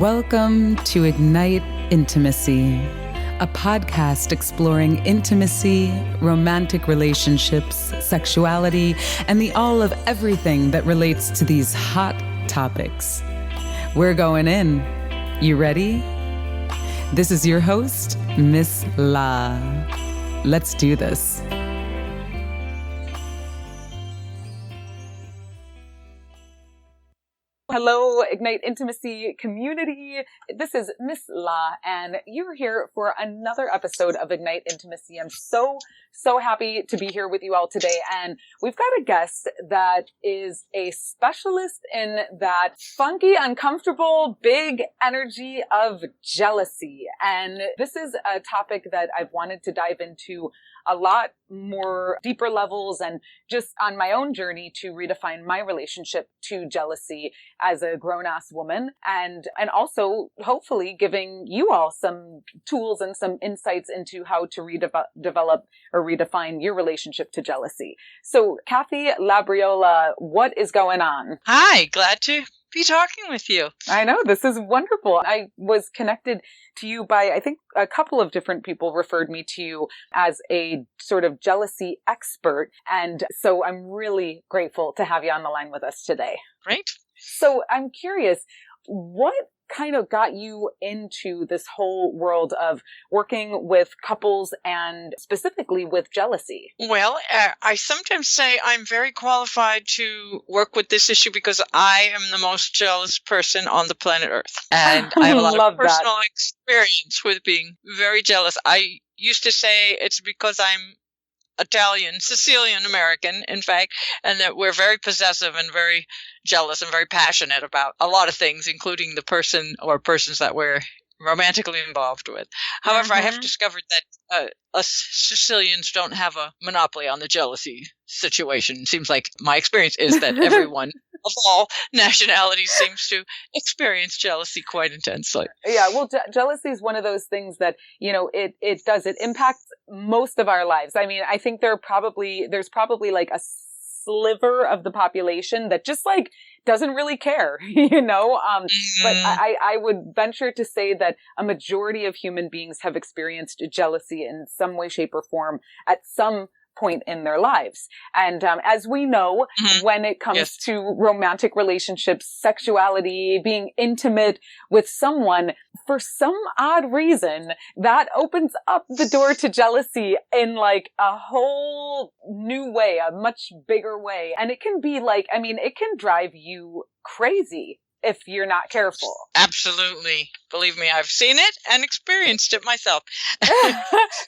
Welcome to Ignite Intimacy, a podcast exploring intimacy, romantic relationships, sexuality, and the all of everything that relates to these hot topics. We're going in. You ready? This is your host, Miss La. Let's do this. Hello, Ignite Intimacy community. This is Miss La, and you're here for another episode of Ignite Intimacy. I'm so happy to be here with you all today. And we've got a guest that is a specialist in that funky, uncomfortable, big energy of jealousy. And this is a topic that I've wanted to dive into a lot more deeper levels and just on my own journey to redefine my relationship to jealousy as a grown-ass woman, and also hopefully giving you all some tools and some insights into how to develop or redefine your relationship to jealousy. So Kathy Labriola, what is going on? Hi, glad to be talking with you. I know, this is wonderful. I was connected to you by, I think, a couple of different people referred me to you as a sort of jealousy expert. And so I'm really grateful to have you on the line with us today. Great. So I'm curious, what kind of got you into this whole world of working with couples and specifically with jealousy? Well, I sometimes say I'm very qualified to work with this issue because I am the most jealous person on the planet Earth. And I have a lot of personal experience with being very jealous. I used to say it's because I'm Italian, Sicilian American, in fact, and that we're very possessive and very jealous and very passionate about a lot of things, including the person or persons that we're romantically involved with. However, I have discovered that us Sicilians don't have a monopoly on the jealousy situation. It seems like my experience is that everyone of all nationalities seems to experience jealousy quite intensely. Yeah, well, jealousy is one of those things that, you know, it impacts most of our lives. I mean, I think there's probably like a sliver of the population that just like doesn't really care, you know? But I would venture to say that a majority of human beings have experienced jealousy in some way, shape, or form at some point in their lives. And as we know, when it comes to romantic relationships, sexuality, being intimate with someone, for some odd reason, that opens up the door to jealousy in like a whole new way, a much bigger way. And it can be like, I mean, it can drive you crazy if you're not careful. Absolutely. Believe me, I've seen it and experienced it myself.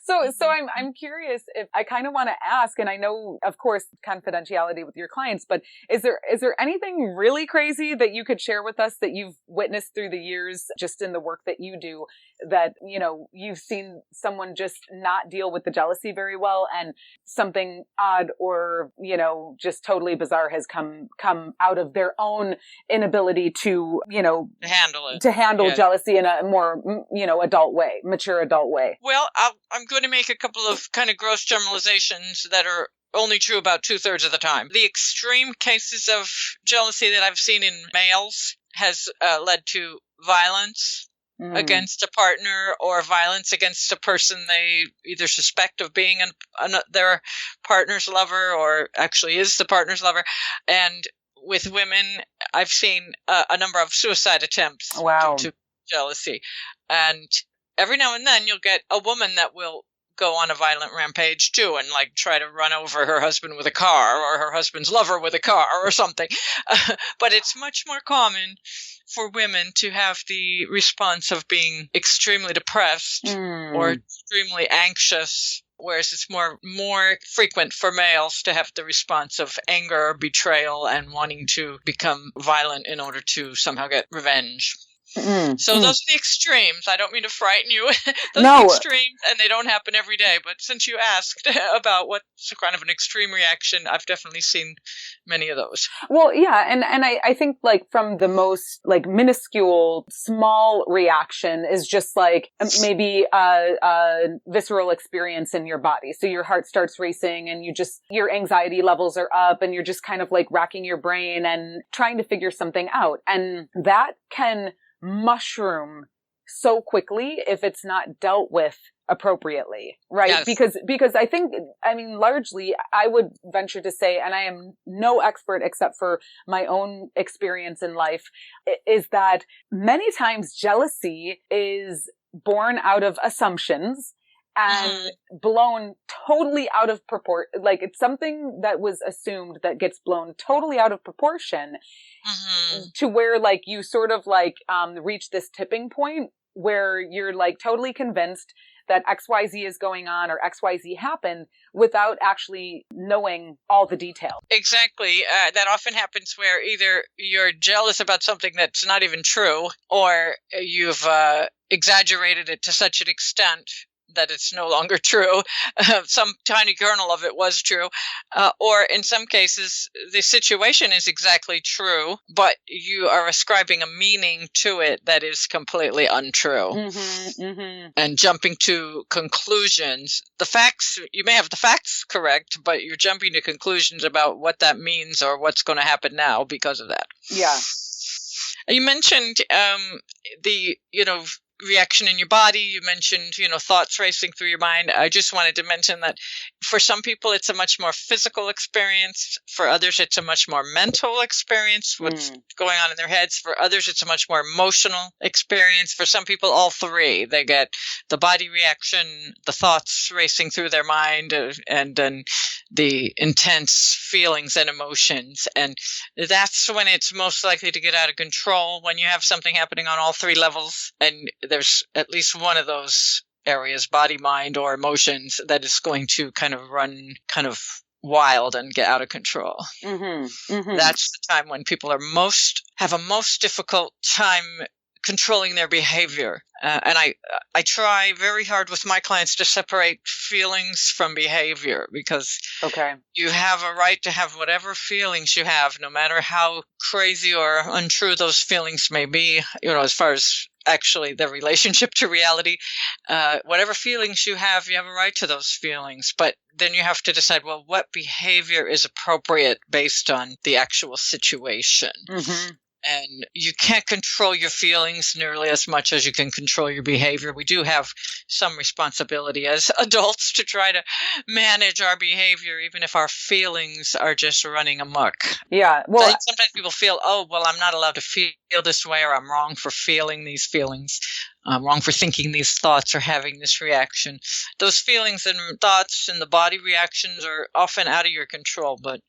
So I'm curious, if I kind of want to ask, and I know, of course, confidentiality with your clients, but is there anything really crazy that you could share with us that you've witnessed through the years, just in the work that you do, that, you know, you've seen someone just not deal with the jealousy very well, and something odd or, you know, just totally bizarre has come out of their own inability to, you know, handle jealousy in a more, you know, mature adult way? Well, I'm going to make a couple of kind of gross generalizations that are only true about 2/3 of the time. The extreme cases of jealousy that I've seen in males has led to violence against a partner, or violence against a person they either suspect of being their partner's lover or actually is the partner's lover. And with women, I've seen a number of suicide attempts due to jealousy. And every now and then you'll get a woman that will go on a violent rampage too, and like try to run over her husband with a car, or her husband's lover with a car or something. But it's much more common for women to have the response of being extremely depressed or extremely anxious, whereas it's more frequent for males to have the response of anger or betrayal and wanting to become violent in order to somehow get revenge. So those are the extremes. I don't mean to frighten you. Those are the extremes, and they don't happen every day. But since you asked about what's kind of an extreme reaction, I've definitely seen many of those. Well, yeah, and I think like from the most like minuscule, small reaction is just like maybe a visceral experience in your body. So your heart starts racing, and your anxiety levels are up, and you're just kind of like racking your brain and trying to figure something out, and that can mushroom so quickly if it's not dealt with appropriately, right? Yes. Because I think, I mean, largely I would venture to say, and I am no expert except for my own experience in life, is that many times jealousy is born out of assumptions and blown totally out of proportion. Like, it's something that was assumed that gets blown totally out of proportion to where, like, you sort of like reach this tipping point where you're like totally convinced that XYZ is going on or XYZ happened without actually knowing all the details. Exactly. That often happens where either you're jealous about something that's not even true, or you've exaggerated it to such an extent that it's no longer true. Some tiny kernel of it was true. Or in some cases, the situation is exactly true, but you are ascribing a meaning to it that is completely untrue. And jumping to conclusions. The facts, you may have the facts correct, but you're jumping to conclusions about what that means or what's going to happen now because of that. Yeah. You mentioned the, reaction in your body. You mentioned, thoughts racing through your mind. I just wanted to mention that for some people, it's a much more physical experience. For others, it's a much more mental experience, what's going on in their heads. For others, it's a much more emotional experience. For some people, all three. They get the body reaction, the thoughts racing through their mind, and then the intense feelings and emotions. And that's when it's most likely to get out of control, when you have something happening on all three levels, and there's at least one of those areas, body, mind, or emotions, that is going to kind of run kind of wild and get out of control. That's the time when people have a most difficult time controlling their behavior. And I try very hard with my clients to separate feelings from behavior, because you have a right to have whatever feelings you have, no matter how crazy or untrue those feelings may be, as far as actually the relationship to reality. Whatever feelings you have a right to those feelings. But then you have to decide, well, what behavior is appropriate based on the actual situation. And you can't control your feelings nearly as much as you can control your behavior. We do have some responsibility as adults to try to manage our behavior, even if our feelings are just running amok. Yeah. Well, so sometimes people feel, I'm not allowed to feel this way, or I'm wrong for feeling these feelings. I'm wrong for thinking these thoughts or having this reaction. Those feelings and thoughts and the body reactions are often out of your control, but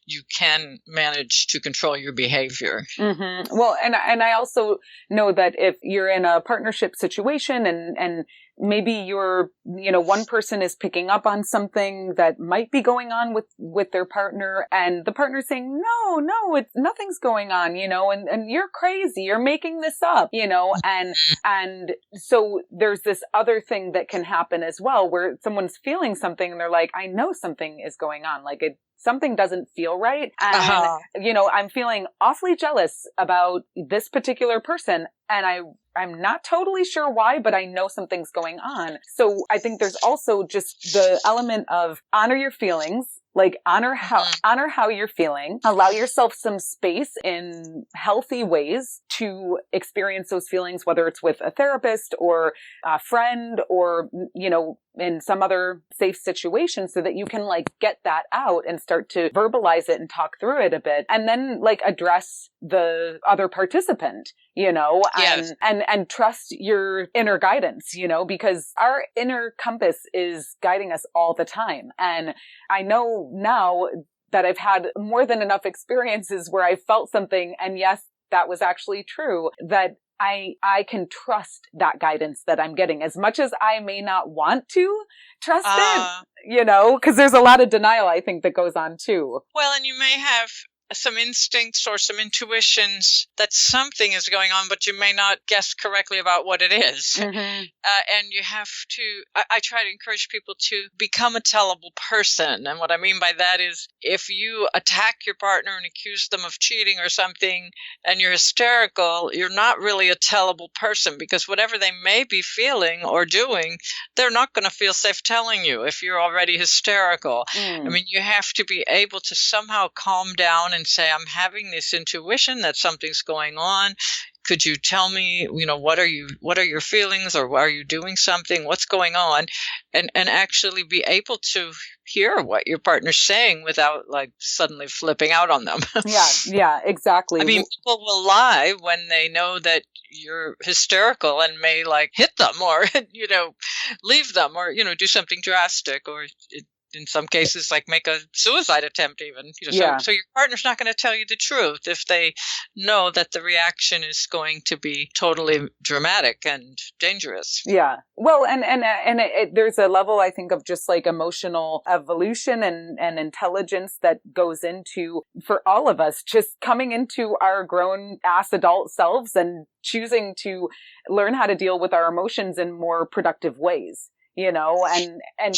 you can manage to control your behavior. Well, and I also know that if you're in a partnership situation and maybe you're, one person is picking up on something that might be going on with their partner, and the partner's saying, no, nothing's going on, and you're crazy, you're making this up, and so there's this other thing that can happen as well, where someone's feeling something and they're like, I know something is going on, like something doesn't feel right. And, I'm feeling awfully jealous about this particular person. And I'm not totally sure why, but I know something's going on. So I think there's also just the element of honor your feelings, like honor how you're feeling, allow yourself some space in healthy ways to experience those feelings, whether it's with a therapist or a friend or, in some other safe situation, so that you can like get that out and start to verbalize it and talk through it a bit, and then like address the other participant, and trust your inner guidance, because our inner compass is guiding us all the time. And I know now that I've had more than enough experiences where I felt something, and yes, that was actually true, that I can trust that guidance that I'm getting, as much as I may not want to trust it, because there's a lot of denial, I think, that goes on too. Well, and you may have some instincts or some intuitions that something is going on, but you may not guess correctly about what it is. And you have to, I try to encourage people to become a tellable person. And what I mean by that is, if you attack your partner and accuse them of cheating or something, and you're hysterical, you're not really a tellable person, because whatever they may be feeling or doing, they're not going to feel safe telling you if you're already hysterical. I mean, you have to be able to somehow calm down and say, I'm having this intuition that something's going on. could you tell me, what are your feelings, or are you doing something? What's going on? And actually be able to hear what your partner's saying without like suddenly flipping out on them. Yeah, exactly. I mean, people will lie when they know that you're hysterical and may like hit them or, leave them or, do something drastic or in some cases like make a suicide attempt even. So your partner's not going to tell you the truth if they know that the reaction is going to be totally dramatic and dangerous. Yeah. Well, and there's a level, I think, of just like emotional evolution and intelligence that goes into, for all of us, just coming into our grown ass adult selves and choosing to learn how to deal with our emotions in more productive ways, and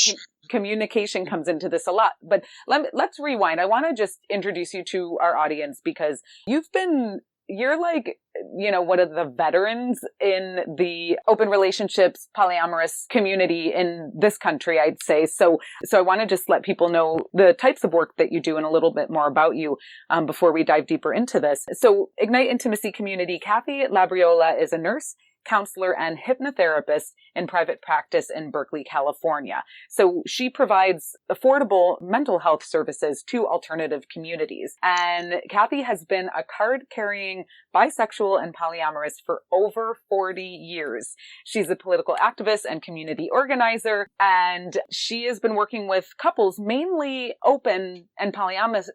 communication comes into this a lot. But let's rewind. I want to just introduce you to our audience because you're like, one of the veterans in the open relationships, polyamorous community in this country, I'd say. So I want to just let people know the types of work that you do and a little bit more about you before we dive deeper into this. So Ignite Intimacy Community, Kathy Labriola is a nurse, counselor, and hypnotherapist in private practice in Berkeley, California. So she provides affordable mental health services to alternative communities. And Kathy has been a card-carrying bisexual and polyamorist for over 40 years. She's a political activist and community organizer, and she has been working with couples, mainly open and polyamorous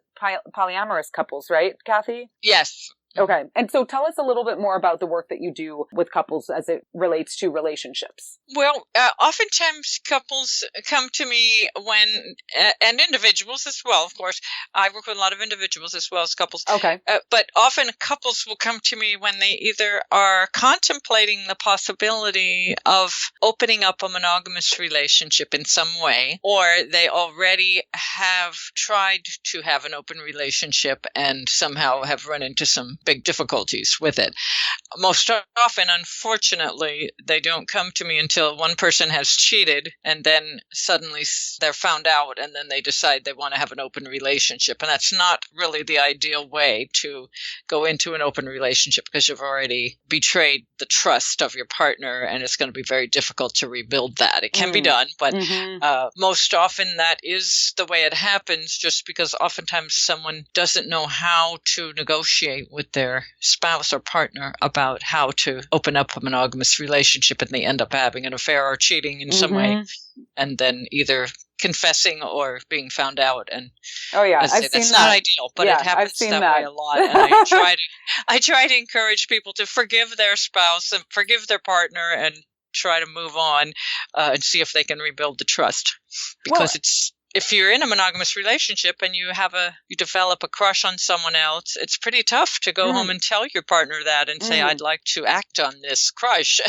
couples, right, Kathy? Yes. Okay. And so tell us a little bit more about the work that you do with couples as it relates to relationships. Well, oftentimes couples come to me and individuals as well, of course. I work with a lot of individuals as well as couples. Okay. But often couples will come to me when they either are contemplating the possibility of opening up a monogamous relationship in some way, or they already have tried to have an open relationship and somehow have run into some big difficulties with it. Most often, unfortunately, they don't come to me until one person has cheated and then suddenly they're found out and then they decide they want to have an open relationship. And that's not really the ideal way to go into an open relationship because you've already betrayed the trust of your partner and it's going to be very difficult to rebuild that. It can be done, but most often that is the way it happens just because oftentimes someone doesn't know how to negotiate with their spouse or partner about how to open up a monogamous relationship and they end up having an affair or cheating in some way and then either confessing or being found out. And I've seen that's that. Not ideal, but it happens that way a lot. And I try to encourage people to forgive their spouse and forgive their partner and try to move on and see if they can rebuild the trust because if you're in a monogamous relationship and you develop a crush on someone else, it's pretty tough to go home and tell your partner that and say, I'd like to act on this crush.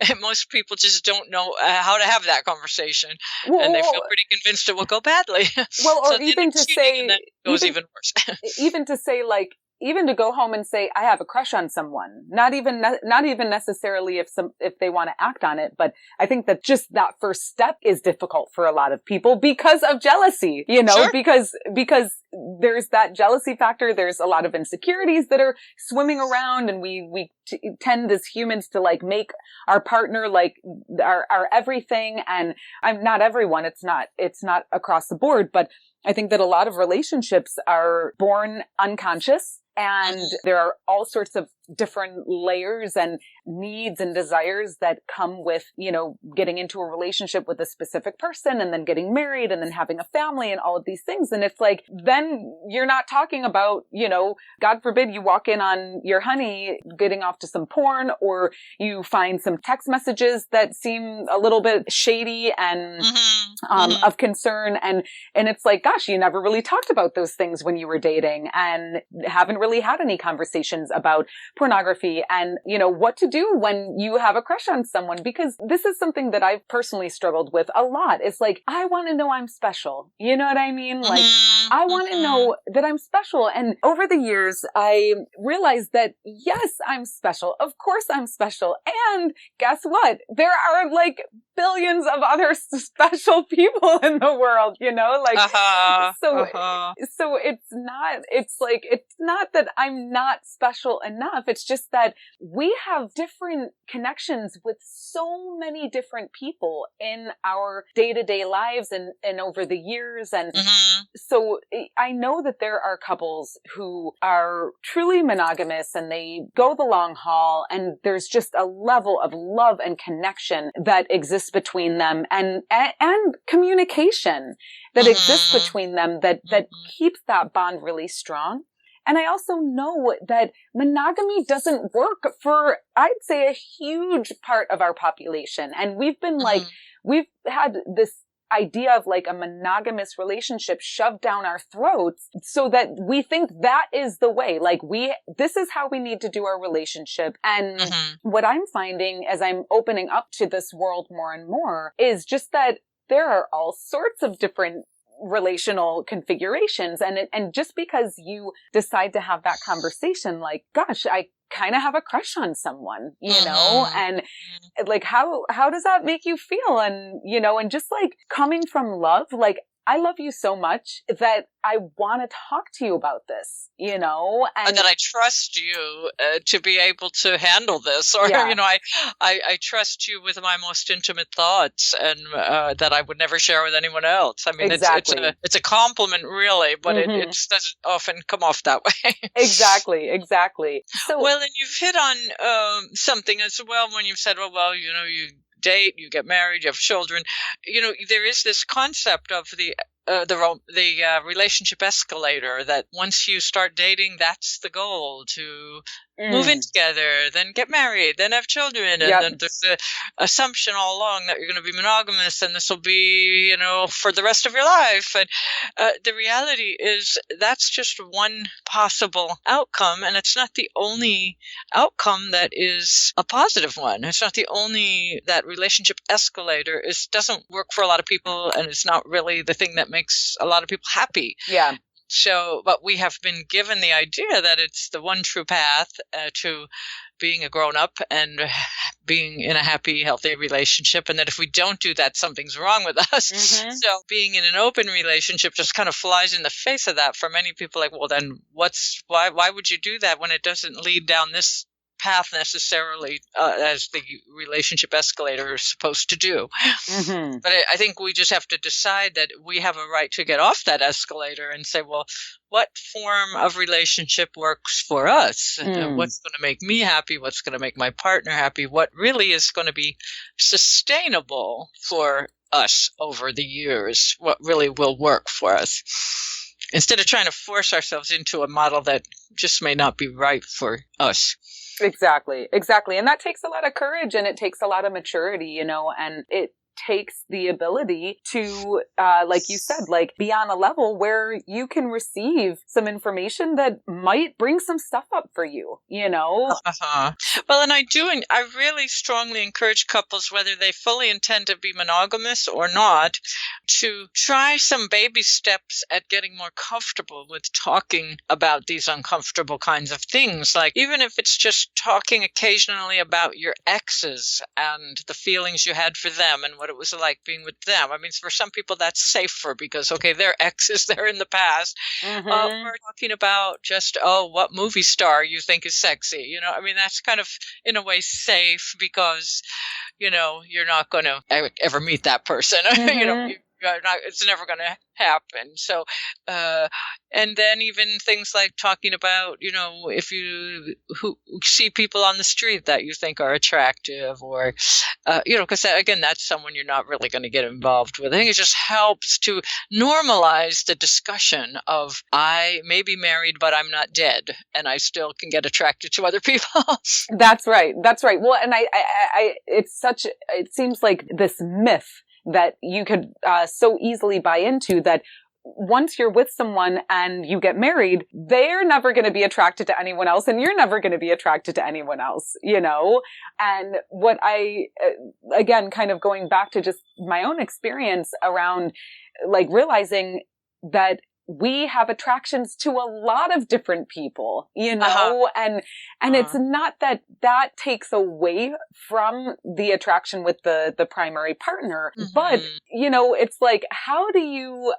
And most people just don't know how to have that conversation. And they feel pretty convinced it will go badly. Well, or so even to say, and then it goes even worse. Even to say like, even to go home and say, I have a crush on someone, not even necessarily if they want to act on it. But I think that just that first step is difficult for a lot of people because of jealousy, Sure. because there's that jealousy factor. There's a lot of insecurities that are swimming around and we tend as humans to like make our partner like our everything. And I'm not everyone. It's not across the board, but I think that a lot of relationships are born unconscious and there are all sorts of different layers and needs and desires that come with, getting into a relationship with a specific person and then getting married and then having a family and all of these things. And it's like, then you're not talking about, God forbid you walk in on your honey getting off to some porn or you find some text messages that seem a little bit shady and of concern. And it's like, gosh, you never really talked about those things when you were dating and haven't really had any conversations about pornography and, what to do when you have a crush on someone, because this is something that I've personally struggled with a lot. It's like, I want to know I'm special. You know what I mean? Like, I want to know that I'm special. And over the years, I realized that yes, I'm special. Of course I'm special. And guess what? There are like billions of other special people in the world, you know, like, so it's not that I'm not special enough. It's just that we have different connections with so many different people in our day-to-day lives and over the years. And so I know that there are couples who are truly monogamous and they go the long haul, and there's just a level of love and connection that exists between them, and communication that exists between them that keeps that bond really strong. And I also know that monogamy doesn't work for, I'd say, a huge part of our population. And we've been we've had this idea of like a monogamous relationship shoved down our throats so that we think that is the way. Like this is how we need to do our relationship. And what I'm finding as I'm opening up to this world more and more is just that there are all sorts of different relational configurations. And just because you decide to have that conversation, like, gosh, I kind of have a crush on someone, you know, and like, how does that make you feel? And, you know, and just like coming from love, like, I love you so much that I want to talk to you about this, you know, and that I trust you to be able to handle this, or, you know, I trust you with my most intimate thoughts, and that I would never share with anyone else. I mean, it's a compliment, really, but it doesn't often come off that way. Exactly. So, well, and you've hit on something as well when you've said, well, you know, you date, you get married, you have children. You know, there is this concept of the relationship escalator, that once you start dating, that's the goal, to move in together, then get married, then have children. And then there's the assumption all along that you're going to be monogamous and this will be, you know, for the rest of your life. And the reality is that's just one possible outcome. And it's not the only outcome that is a positive one. It's not the only, that relationship escalator doesn't work for a lot of people. And it's not really the thing that makes a lot of people happy. Yeah. So, but we have been given the idea that it's the one true path to being a grown-up and being in a happy, healthy relationship, and that if we don't do that, something's wrong with us. So being in an open relationship just kind of flies in the face of that for many people. Like, well, then why would you do that when it doesn't lead down this path necessarily as the relationship escalator is supposed to do? But I think we just have to decide that we have a right to get off that escalator and say, well, what form of relationship works for us? What's going to make me happy? What's going to make my partner happy? What really is going to be sustainable for us over the years? What really will work for us? Instead of trying to force ourselves into a model that just may not be right for us. Exactly. And that takes a lot of courage, and it takes a lot of maturity, you know, and it takes the ability to, like you said, like be on a level where you can receive some information that might bring some stuff up for you, you know? Well, and I really strongly encourage couples, whether they fully intend to be monogamous or not, to try some baby steps at getting more comfortable with talking about these uncomfortable kinds of things. Like, even if it's just talking occasionally about your exes and the feelings you had for them and what it was like being with them. I mean, for some people that's safer because, okay, they're exes, they're in the past. We're talking about just, what movie star you think is sexy. You know, I mean, that's kind of, in a way, safe because, you know, you're not going to ever meet that person. You know, it's never going to happen. So, and then even things like talking about, you know, if you see people on the street that you think are attractive, or, you know, because again, that's someone you're not really going to get involved with. I think it just helps to normalize the discussion of, I may be married, but I'm not dead, and I still can get attracted to other people. That's right. Well, and it seems like this myth that you could so easily buy into, that once you're with someone and you get married, they're never going to be attracted to anyone else, and you're never going to be attracted to anyone else, you know? And what again, kind of going back to just my own experience around like realizing that we have attractions to a lot of different people, you know, and it's not that takes away from the attraction with the primary partner, but, you know, it's like, how do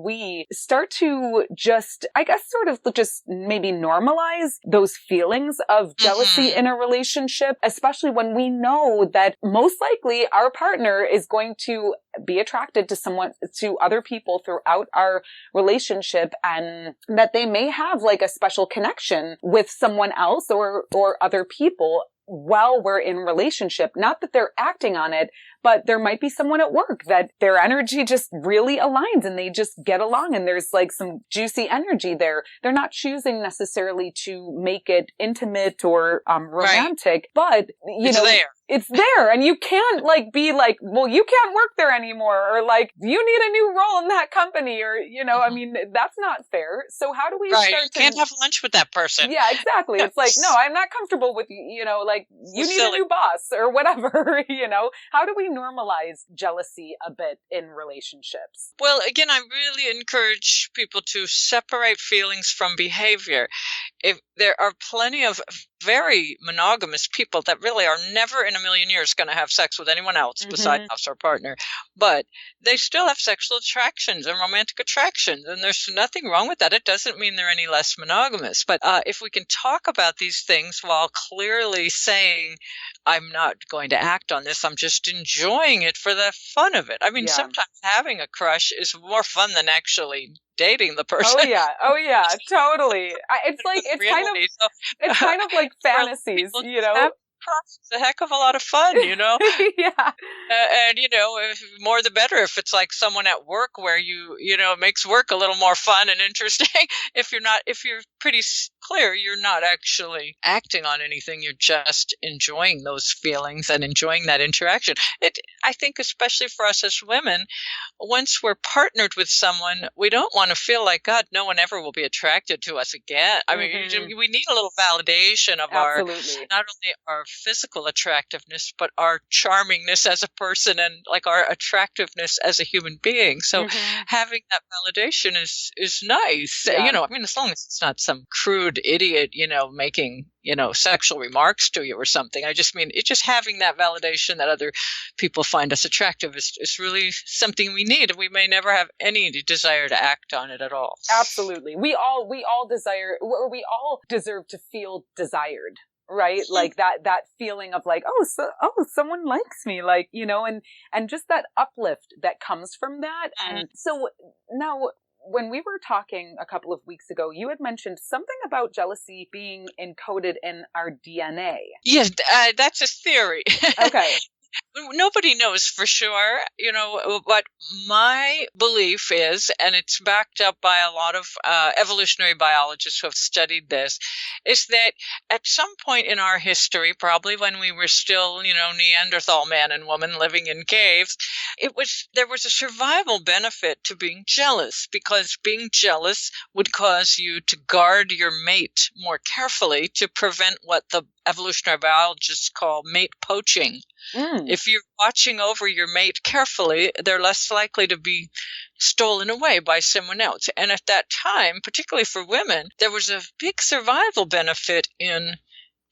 we start to just, I guess, sort of just maybe normalize those feelings of jealousy in a relationship, especially when we know that most likely our partner is going to be attracted to other people throughout our relationship, and that they may have like a special connection with someone else or other people while we're in relationship. Not that they're acting on it, but there might be someone at work that their energy just really aligns and they just get along and there's like some juicy energy there. They're not choosing necessarily to make it intimate or romantic, but you know, it's there, and you can't like be like, well, you can't work there anymore, or like, you need a new role in that company, or, you know, I mean, that's not fair. So how do we start you can't have lunch with that person. Yeah, exactly. It's like, no, I'm not comfortable with you, you know, like, you need a new boss or whatever, you know. How do we normalize jealousy a bit in relationships? Well, again, I really encourage people to separate feelings from behavior. If there are plenty of very monogamous people that really are never in a million years going to have sex with anyone else besides us or partner, but they still have sexual attractions and romantic attractions, and there's nothing wrong with that. It doesn't mean they're any less monogamous. But if we can talk about these things while clearly saying, I'm not going to act on this, I'm just enjoying it for the fun of it. I mean, sometimes having a crush is more fun than actually dating the person. Oh yeah, totally. It's kind of like fantasies, you know. It's a heck of a lot of fun, you know. Yeah. And you know, more the better if it's like someone at work where you know, it makes work a little more fun and interesting. If you're pretty clear, you're not actually acting on anything. You're just enjoying those feelings and enjoying that interaction. I think, especially for us as women, once we're partnered with someone, we don't want to feel like, God, no one ever will be attracted to us again. I mean, we need a little validation of not only our physical attractiveness, but our charmingness as a person and like our attractiveness as a human being. So having that validation is nice. You know, I mean, as long as it's not some crude idiot, you know, making, you know, sexual remarks to you or something. I just mean, just having that validation that other people find us attractive is really something we need. We may never have any desire to act on it at all. Absolutely. We all deserve to feel desired. Right? Like that feeling of like, someone likes me, like, you know, and just that uplift that comes from that. And so now, when we were talking a couple of weeks ago, you had mentioned something about jealousy being encoded in our DNA. Yes, that's a theory. Okay. Nobody knows for sure, you know, what my belief is, and it's backed up by a lot of evolutionary biologists who have studied this, is that at some point in our history, probably when we were still, you know, Neanderthal man and woman living in caves, there was a survival benefit to being jealous, because being jealous would cause you to guard your mate more carefully to prevent what the evolutionary biologists call mate poaching. If you're watching over your mate carefully, they're less likely to be stolen away by someone else. And at that time, particularly for women, there was a big survival benefit in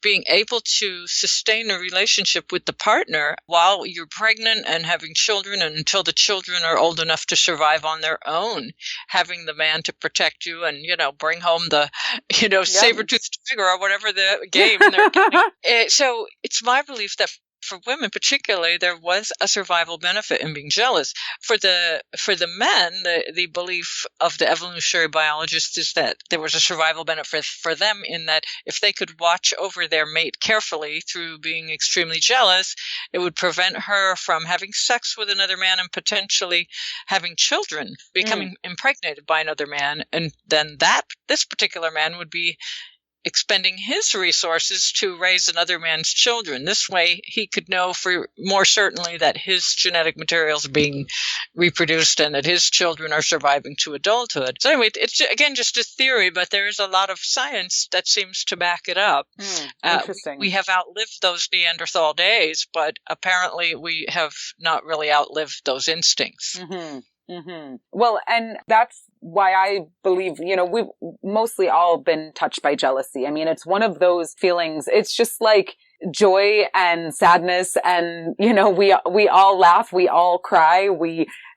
being able to sustain a relationship with the partner while you're pregnant and having children, and until the children are old enough to survive on their own, having the man to protect you and, you know, bring home the, you know, saber-toothed tiger or whatever the game they're getting. So it's my belief that for women particularly, there was a survival benefit in being jealous. For the men, the belief of the evolutionary biologists is that there was a survival benefit for them in that if they could watch over their mate carefully through being extremely jealous, it would prevent her from having sex with another man and potentially having children, becoming impregnated by another man. And then this particular man would be expending his resources to raise another man's children. This way, he could know for more certainly that his genetic material is being reproduced and that his children are surviving to adulthood. So anyway, it's again just a theory, but there is a lot of science that seems to back it up. Interesting. We have outlived those Neanderthal days, but apparently we have not really outlived those instincts. Well, and that's why I believe, we've mostly all been touched by jealousy. I mean, it's one of those feelings. It's just like joy and sadness, and we all laugh, we all cry,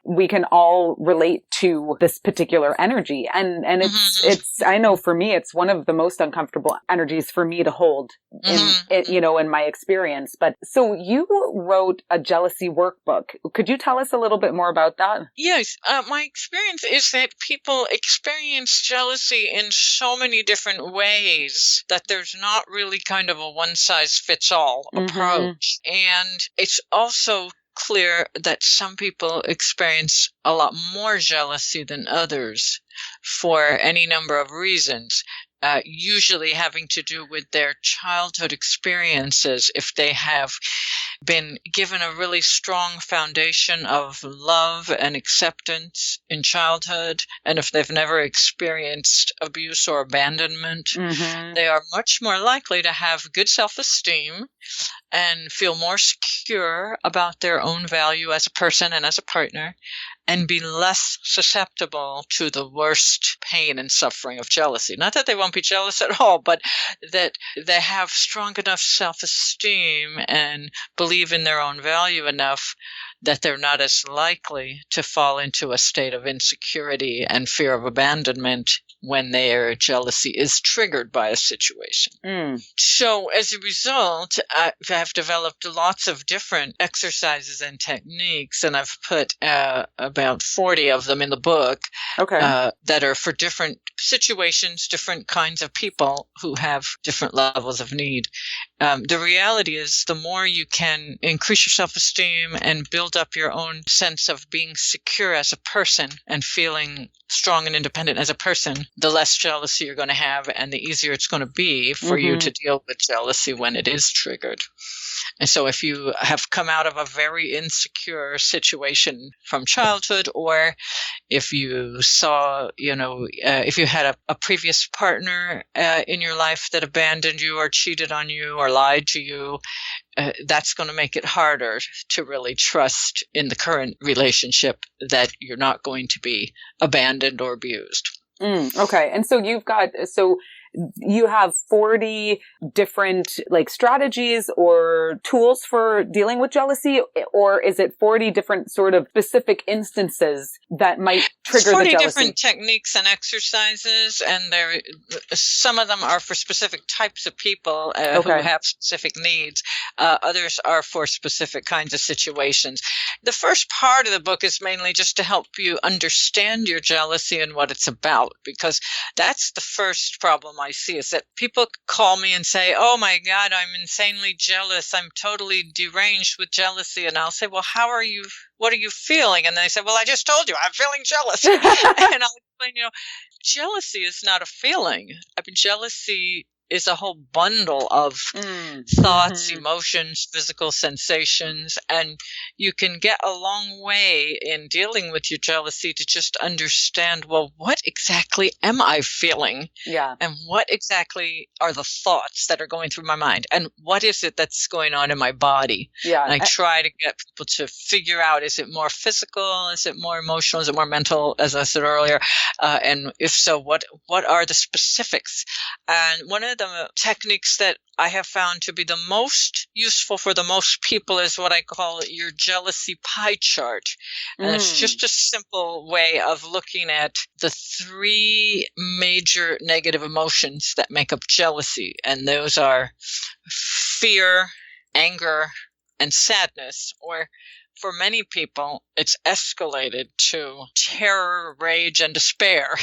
we can all relate to this particular energy, and it's I know for me it's one of the most uncomfortable energies for me to hold in my experience. But so you wrote a jealousy workbook. Could you tell us a little bit more about that? Yes, my experience is that people experience jealousy in so many different ways that there's not really kind of a one-size-fits-all approach. And it's also clear that some people experience a lot more jealousy than others for any number of reasons. Usually having to do with their childhood experiences. If they have been given a really strong foundation of love and acceptance in childhood, and if they've never experienced abuse or abandonment, they are much more likely to have good self-esteem and feel more secure about their own value as a person and as a partner, and be less susceptible to the worst pain and suffering of jealousy. Not that they won't be jealous at all, but that they have strong enough self-esteem and believe in their own value enough that they're not as likely to fall into a state of insecurity and fear of abandonment when their jealousy is triggered by a situation. So as a result, I've developed lots of different exercises and techniques, and I've put about 40 of them in the book that are for different situations, different kinds of people who have different levels of need. The reality is the more you can increase your self-esteem and build up your own sense of being secure as a person and feeling strong and independent as a person, the less jealousy you're going to have and the easier it's going to be for you to deal with jealousy when it is triggered. And so if you have come out of a very insecure situation from childhood, or if you saw, if you had a previous partner in your life that abandoned you or cheated on you or lied to you, that's going to make it harder to really trust in the current relationship that you're not going to be abandoned or abused. Okay. And so you have 40 different strategies or tools for dealing with jealousy, or is it 40 different sort of specific instances that might trigger the jealousy? 40 different techniques and exercises, and some of them are for specific types of people who have specific needs. Others are for specific kinds of situations. The first part of the book is mainly just to help you understand your jealousy and what it's about, because that's the first problem I see, is that people call me and say, "Oh my God, I'm insanely jealous. I'm totally deranged with jealousy." And I'll say, "Well, what are you feeling?" And they say, "Well, I just told you, I'm feeling jealous." And I'll explain, jealousy is not a feeling. I mean, jealousy is a whole bundle of thoughts, emotions, physical sensations, and you can get a long way in dealing with your jealousy to just understand, well, what exactly am I feeling? Yeah. And what exactly are the thoughts that are going through my mind? And what is it that's going on in my body? Yeah. And I try to get people to figure out, is it more physical? Is it more emotional? Is it more mental, as I said earlier? And if so, what are the specifics? And one of the techniques that I have found to be the most useful for the most people is what I call your jealousy pie chart. And it's just a simple way of looking at the 3 major negative emotions that make up jealousy. And those are fear, anger, and sadness. Or for many people, it's escalated to terror, rage, and despair.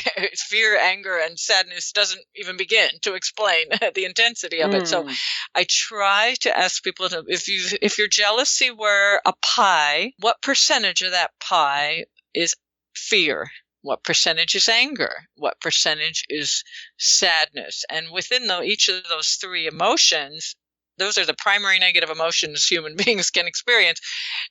Fear, anger, and sadness doesn't even begin to explain the intensity of it. So I try to ask people, if your jealousy were a pie, what percentage of that pie is fear? What percentage is anger? What percentage is sadness? And within each of those 3 emotions, those are the primary negative emotions human beings can experience.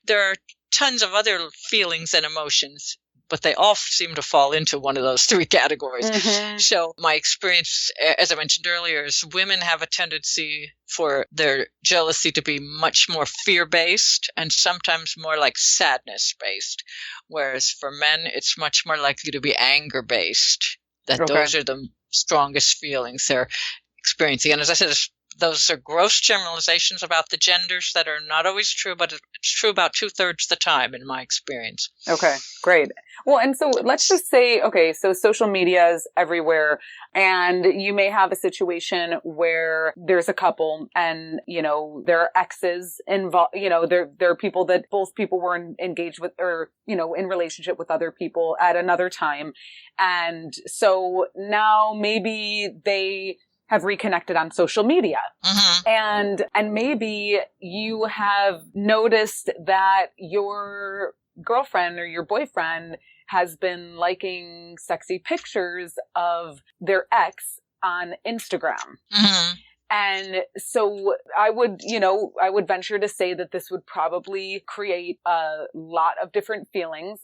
There are tons of other feelings and emotions but they all seem to fall into one of those three categories. Mm-hmm. So my experience, as I mentioned earlier, is women have a tendency for their jealousy to be much more fear-based and sometimes more like sadness-based, whereas for men, it's much more likely to be anger-based, that Okay. those are the strongest feelings they're experiencing. And as I said, those are gross generalizations about the genders that are not always true, but it's true about 2/3 of the time in my experience. Okay, great. Well, and so let's just say, okay, so social media is everywhere, and you may have a situation where there's a couple and, there are exes involved, there are people that both people were engaged with or, in relationship with other people at another time. And so now maybe they have reconnected on social media. Mm-hmm. And maybe you have noticed that your girlfriend or your boyfriend has been liking sexy pictures of their ex on Instagram. Mm-hmm. And so I would venture to say that this would probably create a lot of different feelings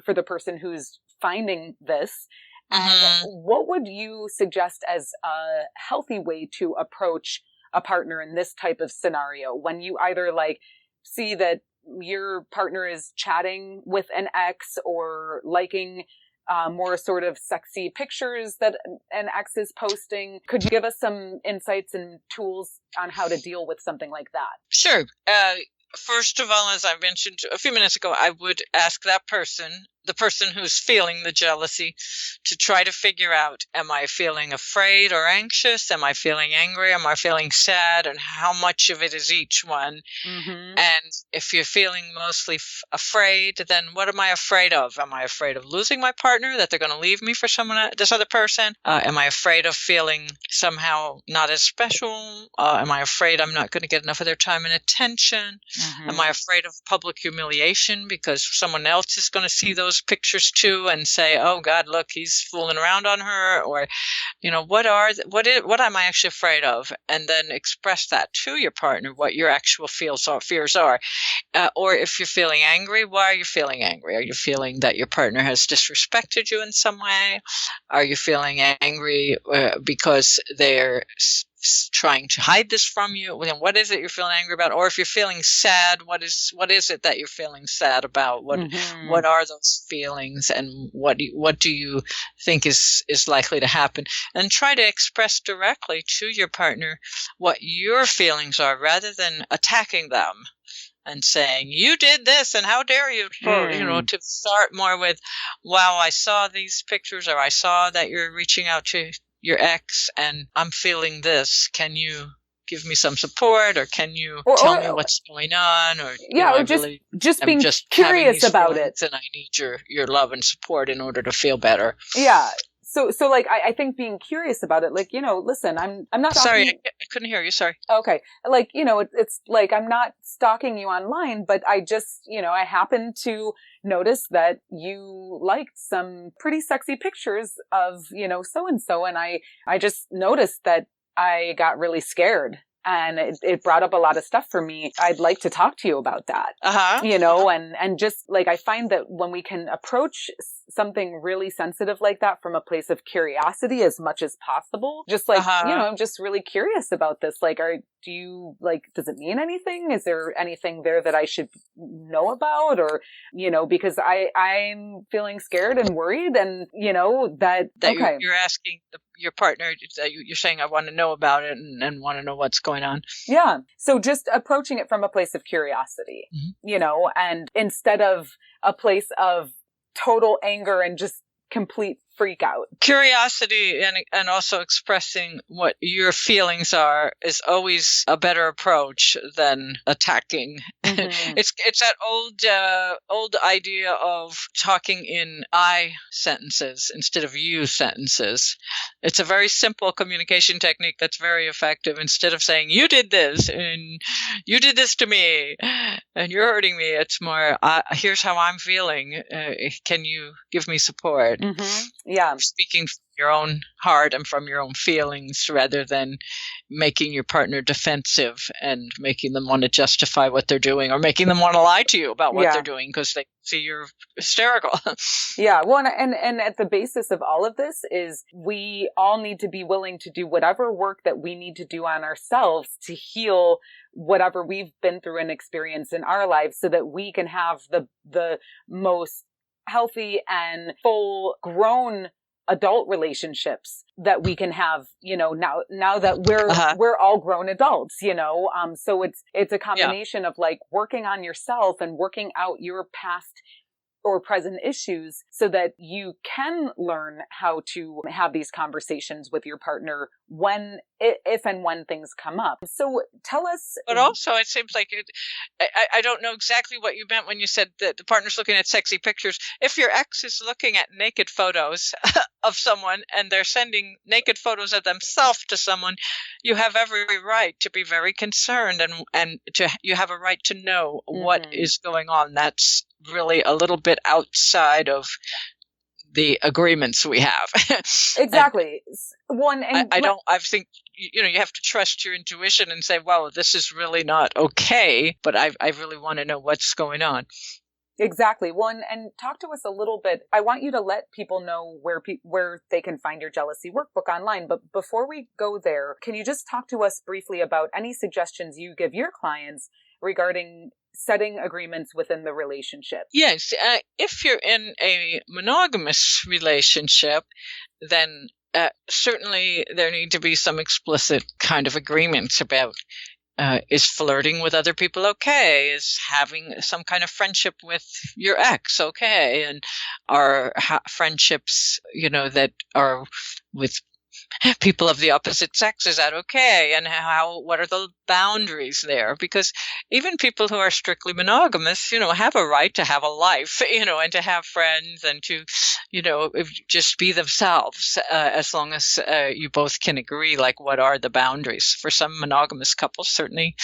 for the person who's finding this. And Mm-hmm. what would you suggest as a healthy way to approach a partner in this type of scenario when you either see that your partner is chatting with an ex or liking more sort of sexy pictures that an ex is posting? Could you give us some insights and tools on how to deal with something like that? Sure. First of all, as I mentioned a few minutes ago, I would ask that person, the person who's feeling the jealousy, to try to figure out, am I feeling afraid or anxious? Am I feeling angry? Am I feeling sad? And how much of it is each one? Mm-hmm. And if you're feeling mostly afraid, then what am I afraid of? Am I afraid of losing my partner, that they're going to leave me for this other person? Am I afraid of feeling somehow not as special? Am I afraid I'm not going to get enough of their time and attention? Mm-hmm. Am I afraid of public humiliation because someone else is going to see those pictures too and say, "Oh God, look, he's fooling around on her"? Or, what am I actually afraid of? And then express that to your partner, what your actual fears are. Or if you're feeling angry, why are you feeling angry? Are you feeling that your partner has disrespected you in some way? Are you feeling angry because they're trying to hide this from you? What is it you're feeling angry about? Or if you're feeling sad, what is it that you're feeling sad about? What are those feelings, and what do you think is likely to happen? And try to express directly to your partner what your feelings are, rather than attacking them and saying, "You did this and how dare you," to start more with, "Wow, I saw these pictures, or I saw that you're reaching out to your ex and I'm feeling this. Can you give me some support, or can you tell me what's going on?" Or just being curious about it. And I need your love and support in order to feel better. Yeah. So I think being curious about it, listen, I'm not sorry, I couldn't hear you. Sorry. Okay. It's like, I'm not stalking you online, but I just, I happen to notice that you liked some pretty sexy pictures of, so-and-so. And I just noticed that I got really scared. And it brought up a lot of stuff for me. I'd like to talk to you about that. And just I find that when we can approach something really sensitive like that from a place of curiosity as much as possible, just I'm just really curious about this. Do you does it mean anything? Is there anything there that I should know about? Or, because I'm feeling scared and worried, and, okay. You're asking your partner, you're saying, "I want to know about it and want to know what's going on." Yeah. So just approaching it from a place of curiosity, and instead of a place of total anger and just complete freak out. Curiosity and also expressing what your feelings are is always a better approach than attacking. Mm-hmm. It's that old idea of talking in I sentences instead of you sentences. It's a very simple communication technique that's very effective. Instead of saying, "You did this and you did this to me and you're hurting me," it's more, "Here's how I'm feeling. Can you give me support?" Mm-hmm. Yeah. speaking from your own heart and from your own feelings rather than making your partner defensive and making them want to justify what they're doing or making them want to lie to you about what they're doing because they see you're hysterical. Yeah. Well, and at the basis of all of this is we all need to be willing to do whatever work that we need to do on ourselves to heal whatever we've been through and experienced in our lives so that we can have the most healthy and full grown adult relationships that we can have, now that we're all grown adults, so it's a combination of like working on yourself and working out your past or present issues so that you can learn how to have these conversations with your partner if and when things come up. So tell us. But also, it seems like I don't know exactly what you meant when you said that the partner's looking at sexy pictures. If your ex is looking at naked photos of someone and they're sending naked photos of themselves to someone, you have every right to be very concerned and you have a right to know what is going on. That's really a little bit outside of the agreements we have. Exactly. I think, you have to trust your intuition and say, well, this is really not okay, but I really want to know what's going on. Exactly. Well, and talk to us a little bit. I want you to let people know where they can find your jealousy workbook online. But before we go there, can you just talk to us briefly about any suggestions you give your clients regarding setting agreements within the relationship? Yes. If you're in a monogamous relationship, then certainly there need to be some explicit kind of agreements about is flirting with other people okay? Is having some kind of friendship with your ex okay? And are friendships, that are with people of the opposite sex, is that okay? And what are the boundaries there? Because even people who are strictly monogamous, have a right to have a life, and to have friends and to, just be themselves, as long as you both can agree, like, what are the boundaries? For some monogamous couples, certainly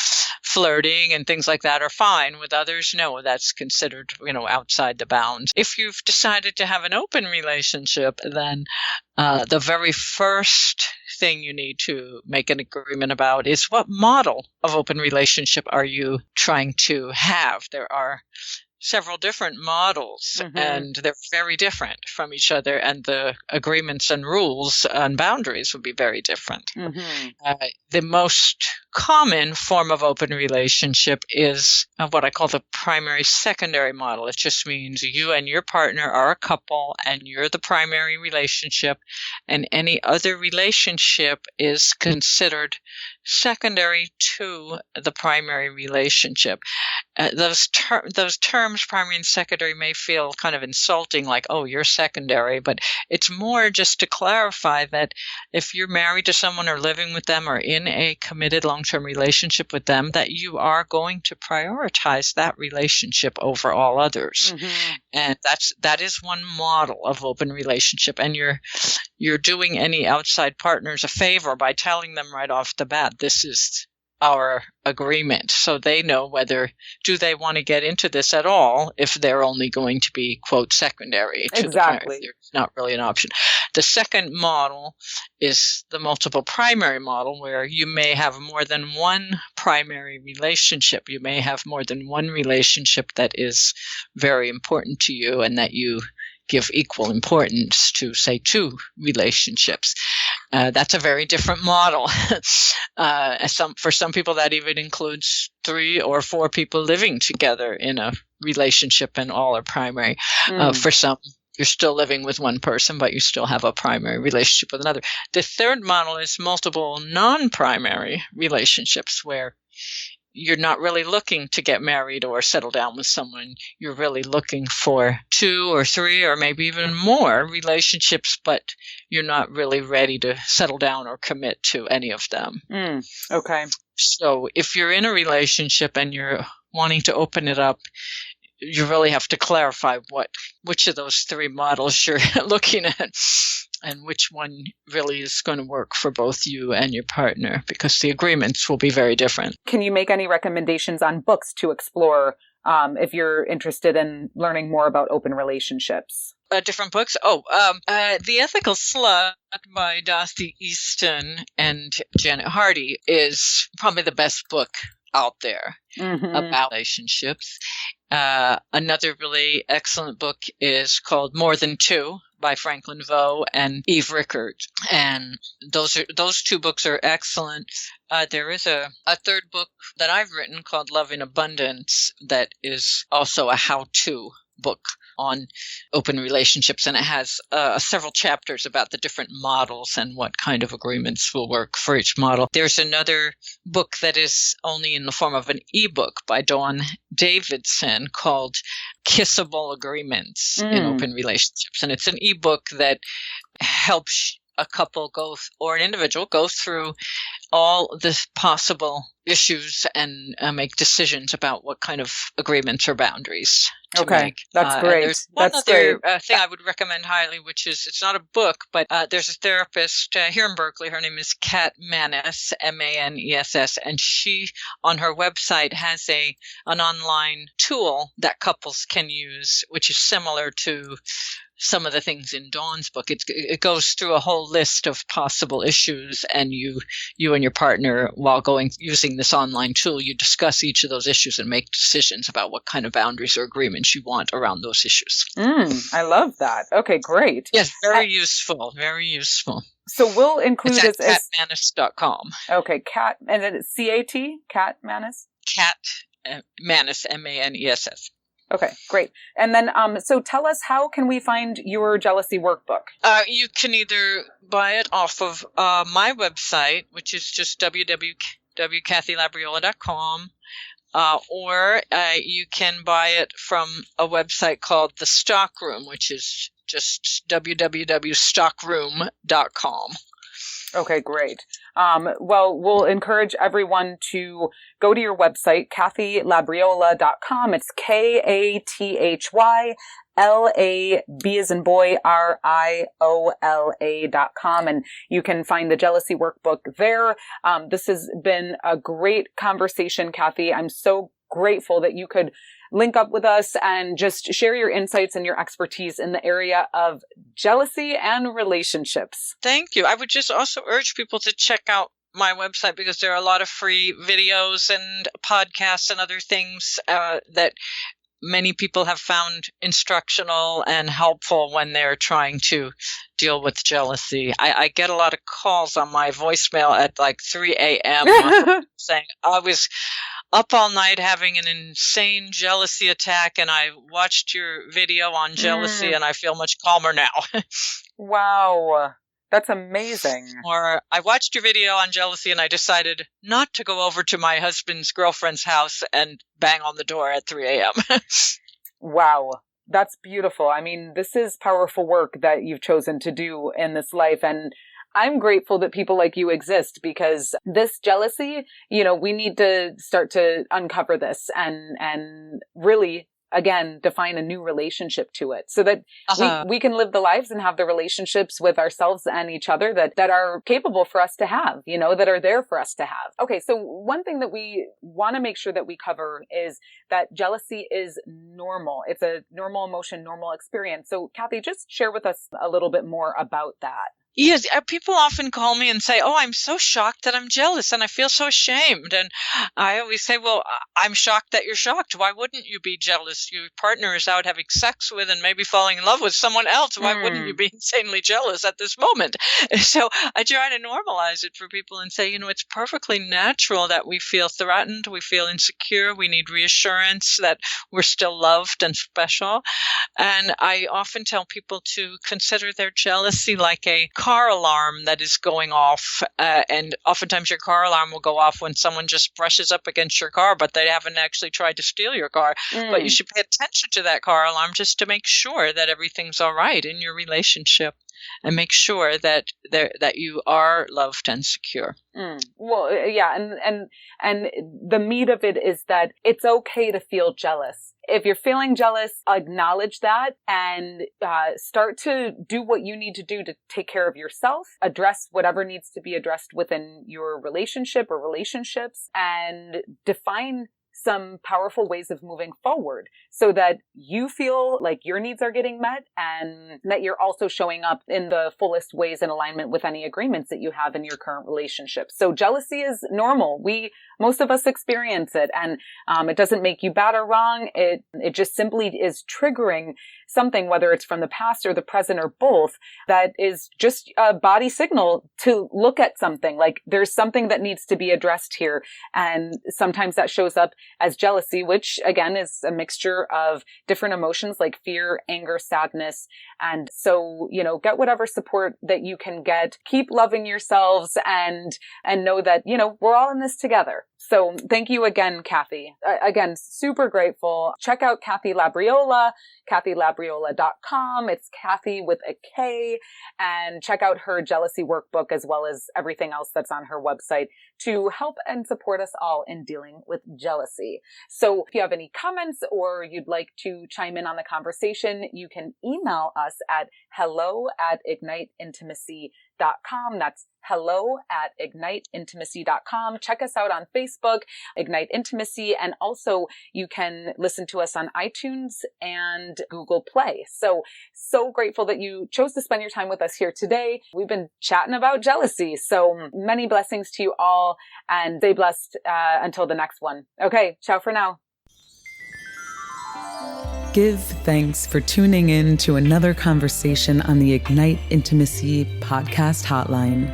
flirting and things like that are fine. With others, no, that's considered, outside the bounds. If you've decided to have an open relationship, then the very first thing you need to make an agreement about is what model of open relationship are you trying to have? There are several different models, and they're very different from each other, and the agreements and rules and boundaries would be very different. The most common form of open relationship is what I call the primary secondary model. It just means you and your partner are a couple and you're the primary relationship, and any other relationship is considered secondary to the primary relationship. Those terms, primary and secondary, may feel kind of insulting, like, oh, you're secondary, but it's more just to clarify that if you're married to someone or living with them or in a committed long-term relationship with them, that you are going to prioritize that relationship over all others. And that is one model of open relationship. And you're doing any outside partners a favor by telling them right off the bat, this is our agreement, so they know whether do they want to get into this at all if they're only going to be, quote, secondary to exactly. There's not really an option. The second model is the multiple primary model, where you may have more than one primary relationship. You may have more than one relationship that is very important to you and that you give equal importance to, say, two relationships. That's a very different model. For some people, that even includes 3 or 4 people living together in a relationship and all are primary. For some, you're still living with one person, but you still have a primary relationship with another. The third model is multiple non-primary relationships, where you're not really looking to get married or settle down with someone. You're really looking for 2 or 3 or maybe even more relationships, but you're not really ready to settle down or commit to any of them. Okay. So if you're in a relationship and you're wanting to open it up, you really have to clarify which of those 3 models you're looking at and which one really is going to work for both you and your partner, because the agreements will be very different. Can you make any recommendations on books to explore if you're interested in learning more about open relationships. Different books. The Ethical Slut by Dottie Easton and Janet Hardy is probably the best book out there about relationships. Another really excellent book is called More Than Two by Franklin Vo and Eve Rickard. And those two books are excellent. There is a third book that I've written called Love in Abundance that is also a how-to book on open relationships, and it has several chapters about the different models and what kind of agreements will work for each model. There's another book that is only in the form of an ebook by Dawn Davidson called Kissable Agreements in Open Relationships, and it's an ebook that helps a couple or an individual go through all the possible issues and make decisions about what kind of agreements or boundaries to make. That's great. There's one other thing I would recommend highly, which is, it's not a book, but there's a therapist here in Berkeley. Her name is Kat Maness, Maness, and she, on her website, has an online tool that couples can use, which is similar to some of the things in Dawn's book. It goes through a whole list of possible issues, and you and your partner, while using this online tool, you discuss each of those issues and make decisions about what kind of boundaries or agreements you want around those issues. I love that. Okay, great. Yes, very useful. Very useful. So we'll include it's at catmaness.com. Okay, Cat, and then it's C-A-T, Cat Maness? Cat Maness, M-A-N-E-S-S. Okay, great. And then, so tell us, how can we find your jealousy workbook? You can either buy it off of my website, which is just www.kathylabriola.com, or you can buy it from a website called The Stockroom, which is just www.stockroom.com. Okay, great. Well, we'll encourage everyone to go to your website, kathylabriola.com. It's KATHYLAB as in boy, RIOLA.com. And you can find the jealousy workbook there. This has been a great conversation, Kathy. I'm so grateful that you could link up with us and just share your insights and your expertise in the area of jealousy and relationships. Thank you. I would just also urge people to check out my website, because there are a lot of free videos and podcasts and other things that many people have found instructional and helpful when they're trying to deal with jealousy. I get a lot of calls on my voicemail at like 3 a.m. saying, I was up all night having an insane jealousy attack, and I watched your video on jealousy and I feel much calmer now. Wow. That's amazing. Or I watched your video on jealousy and I decided not to go over to my husband's girlfriend's house and bang on the door at 3 a.m. Wow. That's beautiful. I mean, this is powerful work that you've chosen to do in this life. And I'm grateful that people like you exist, because this jealousy, we need to start to uncover this and really, again, define a new relationship to it, so that we can live the lives and have the relationships with ourselves and each other that are capable for us to have, that are there for us to have. Okay, so one thing that we want to make sure that we cover is that jealousy is normal. It's a normal emotion, normal experience. So Kathy, just share with us a little bit more about that. Yes, people often call me and say, oh, I'm so shocked that I'm jealous and I feel so ashamed. And I always say, well, I'm shocked that you're shocked. Why wouldn't you be jealous? Your partner is out having sex with and maybe falling in love with someone else. Why wouldn't you be insanely jealous at this moment? So I try to normalize it for people and say, it's perfectly natural that we feel threatened, we feel insecure, we need reassurance that we're still loved and special. And I often tell people to consider their jealousy like a car alarm that is going off, and oftentimes your car alarm will go off when someone just brushes up against your car, but they haven't actually tried to steal your car. But you should pay attention to that car alarm just to make sure that everything's all right in your relationship, and make sure that you are loved and secure. Well, yeah, and the meat of it is that it's okay to feel jealous. If you're feeling jealous, acknowledge that and start to do what you need to do to take care of yourself, address whatever needs to be addressed within your relationship or relationships, and define some powerful ways of moving forward so that you feel like your needs are getting met and that you're also showing up in the fullest ways in alignment with any agreements that you have in your current relationship. So jealousy is normal. Most of us experience it, and it doesn't make you bad or wrong. It just simply is triggering something, whether it's from the past or the present or both, that is just a body signal to look at something. Like there's something that needs to be addressed here. And sometimes that shows up as jealousy, which again is a mixture of different emotions like fear, anger, sadness. And so, get whatever support that you can get. Keep loving yourselves and know that, we're all in this together. So thank you again, Kathy. Again, super grateful. Check out Kathy Labriola, kathylabriola.com. It's Kathy with a K. And check out her jealousy workbook as well as everything else that's on her website to help and support us all in dealing with jealousy. So if you have any comments or you'd like to chime in on the conversation, you can email us at hello@igniteintimacy.com. That's hello@igniteintimacy.com. Check us out on Facebook, Ignite Intimacy, and also you can listen to us on iTunes and Google Play. So grateful that you chose to spend your time with us here today. We've been chatting about jealousy. So many blessings to you all, and stay blessed until the next one. Okay, ciao for now. Give thanks for tuning in to another conversation on the Ignite Intimacy podcast hotline.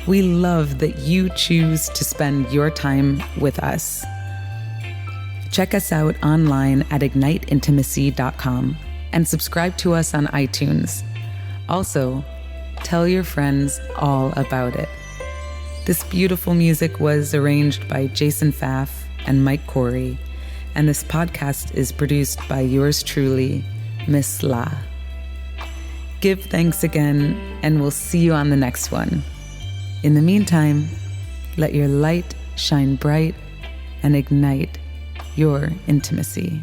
We love that you choose to spend your time with us. Check us out online at igniteintimacy.com and subscribe to us on iTunes. Also, tell your friends all about it. This beautiful music was arranged by Jason Pfaff and Mike Corey, and this podcast is produced by yours truly, Miss La. Give thanks again, and we'll see you on the next one. In the meantime, let your light shine bright and ignite your intimacy.